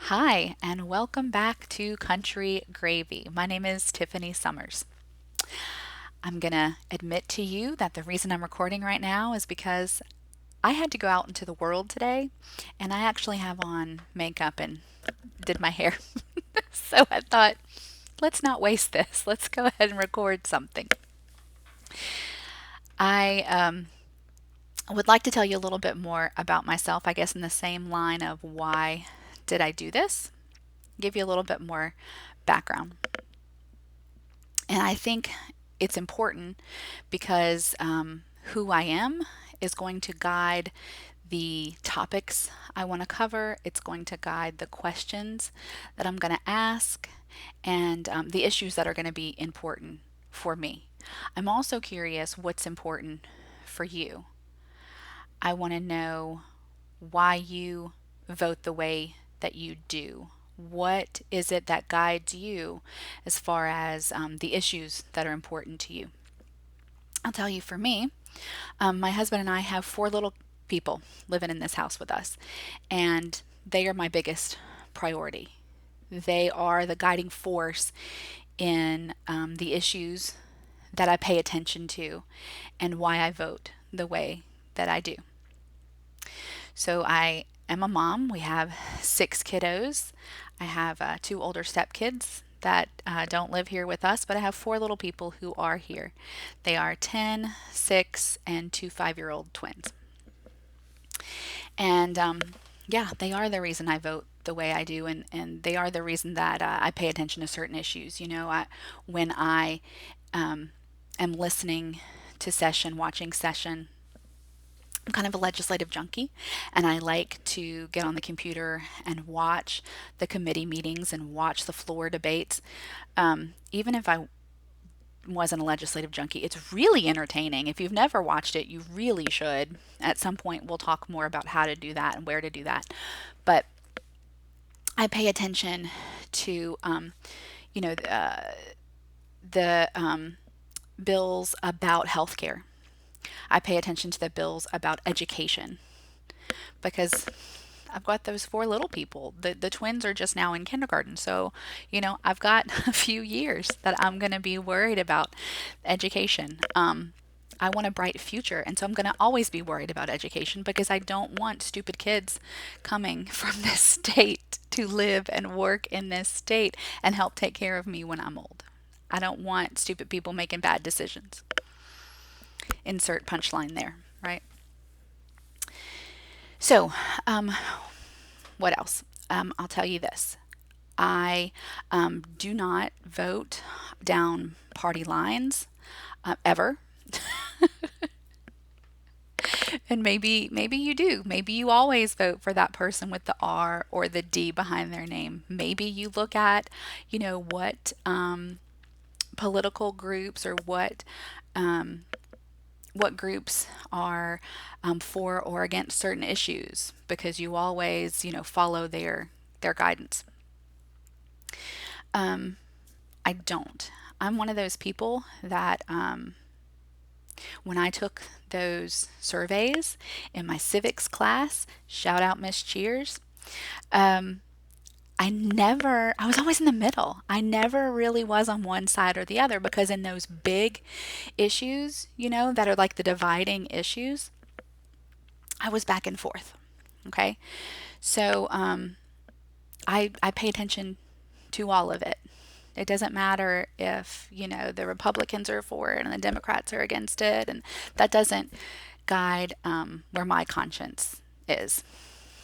Hi, and welcome back to Country Gravy. My name is Tiffany Summers. I'm going to admit to you that the reason I'm recording right now is because I had to go out into the world today and I actually have on makeup and did my hair. So I thought, let's not waste this. Let's go ahead and record something. I would like to tell you a little bit more about myself, I guess, in the same line of why did I do this? Give you a little bit more background. And I think it's important because who I am is going to guide the topics I want to cover. It's going to guide the questions that I'm going to ask and the issues that are going to be important for me. I'm also curious what's important for you. I want to know why you vote the way that you do. What is it that guides you as far as the issues that are important to you? I'll tell you for me, my husband and I have four little people living in this house with us, and they are my biggest priority. They are the guiding force in the issues that I pay attention to and why I vote the way that I do. So I am a mom. We have six kiddos. I have two older stepkids that don't live here with us, but I have four little people who are here. They are 10, 6, and two 5-year-old twins. And yeah, they are the reason I vote the way I do, and they are the reason that I pay attention to certain issues. When I am listening to session, watching session, I'm kind of a legislative junkie, and I like to get on the computer and watch the committee meetings and watch the floor debates. Even if I wasn't a legislative junkie, it's really entertaining. If you've never watched it, you really should. At some point, we'll talk more about how to do that and where to do that. But I pay attention to, you know, the bills about healthcare. I pay attention to the bills about education because I've got those four little people. The twins are just now in kindergarten. So, I've got a few years that I'm going to be worried about education. I want a bright future. And so I'm going to always be worried about education because I don't want stupid kids coming from this state to live and work in this state and help take care of me when I'm old. I don't want stupid people making bad decisions. Insert punchline there, right? So, what else? I'll tell you this. I do not vote down party lines ever. And maybe you do. Maybe you always vote for that person with the R or the D behind their name. Maybe you look at, what political groups or what groups are for or against certain issues because you always, follow their guidance. I don't. I'm one of those people that when I took those surveys in my civics class, shout out Miss Cheers, um, I was always in the middle. I never really was on one side or the other because in those big issues, that are like the dividing issues, I was back and forth. Okay. So I pay attention to all of it. It doesn't matter if, the Republicans are for it and the Democrats are against it. And that doesn't guide where my conscience is.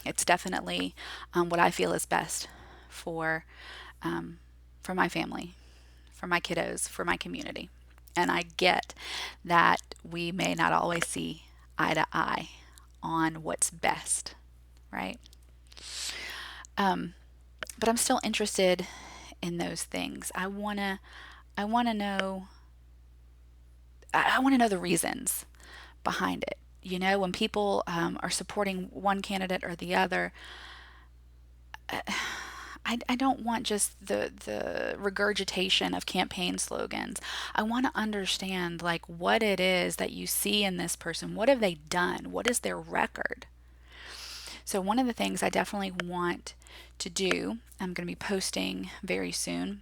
It's definitely what I feel is best for, for my family, for my kiddos, for my community. And I get that we may not always see eye to eye on what's best, right? But I'm still interested in those things. I want to know I want to know the reasons behind it. When people are supporting one candidate or the other, I don't want just the regurgitation of campaign slogans. I want to understand like what it is that you see in this person. What have they done? What is their record? So one of the things I definitely want to do, I'm going to be posting very soon,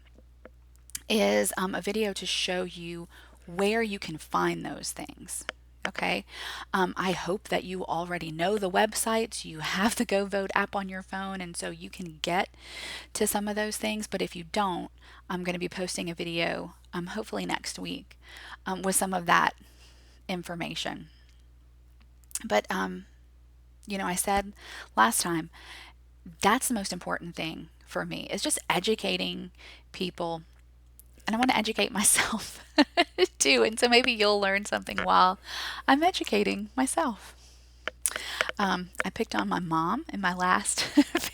is a video to show you where you can find those things. Okay, I hope that you already know the websites. You have the Go Vote app on your phone, and so you can get to some of those things. But if you don't, I'm going to be posting a video, hopefully next week, with some of that information. But I said last time, that's the most important thing for me, is just educating people. And I want to educate myself too. And so maybe you'll learn something while I'm educating myself. I picked on my mom in my last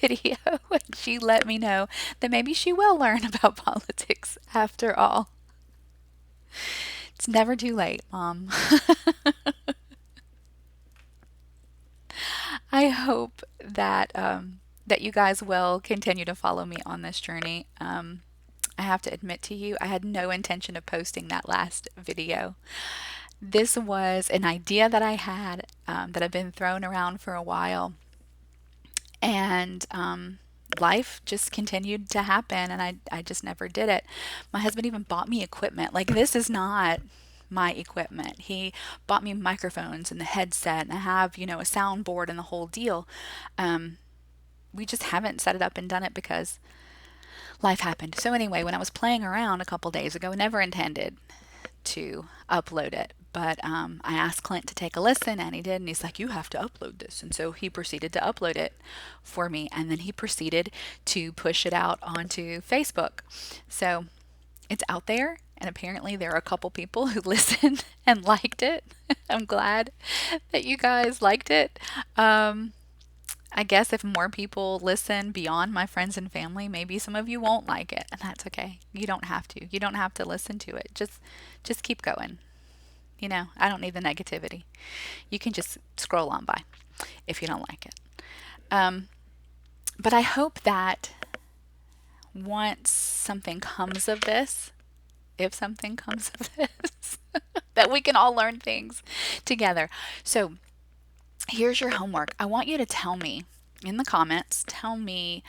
video, and she let me know that maybe she will learn about politics after all. It's never too late, Mom. I hope that you guys will continue to follow me on this journey. I have to admit to you, I had no intention of posting that last video. This was an idea that I had, that I've been thrown around for a while, and life just continued to happen, and I just never did it. My husband even bought me equipment. Like, this is not my equipment. He bought me microphones and the headset, and I have, a soundboard and the whole deal. We just haven't set it up and done it because life happened. So anyway, when I was playing around a couple days ago, never intended to upload it. But I asked Clint to take a listen, and he did. And he's like, "You have to upload this." And so he proceeded to upload it for me. And then he proceeded to push it out onto Facebook. So it's out there. And apparently there are a couple people who listened and liked it. I'm glad that you guys liked it. I guess if more people listen beyond my friends and family, maybe some of you won't like it, and that's okay. You don't have to. You don't have to listen to it. Just keep going. I don't need the negativity. You can just scroll on by if you don't like it. But I hope that once something comes of this, if something comes of this, that we can all learn things together. So here's your homework. I want you to tell me in the comments, tell me,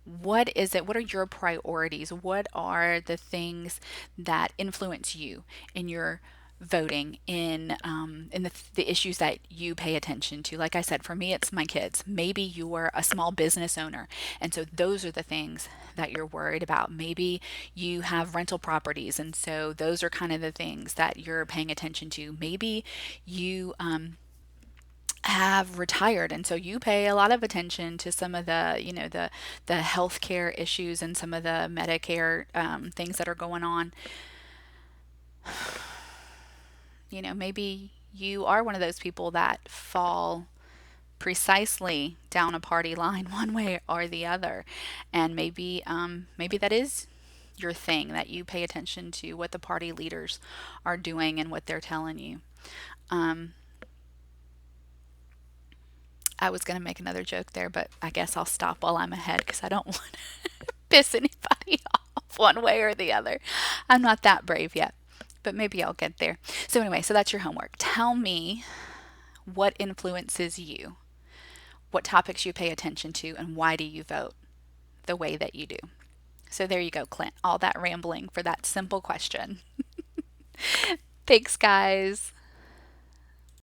what is it? What are your priorities? What are the things that influence you in your voting, in the issues that you pay attention to? Like I said, for me, it's my kids. Maybe you're a small business owner, and so those are the things that you're worried about. Maybe you have rental properties, and so those are kind of the things that you're paying attention to. Maybe you have retired, and so you pay a lot of attention to some of the healthcare issues and some of the Medicare, things that are going on. Maybe you are one of those people that fall precisely down a party line one way or the other, and maybe that is your thing, that you pay attention to what the party leaders are doing and what they're telling you. I was going to make another joke there, but I guess I'll stop while I'm ahead because I don't want to piss anybody off one way or the other. I'm not that brave yet, but maybe I'll get there. So anyway, so that's your homework. Tell me what influences you, what topics you pay attention to, and why do you vote the way that you do. So there you go, Clint. All that rambling for that simple question. Thanks, guys.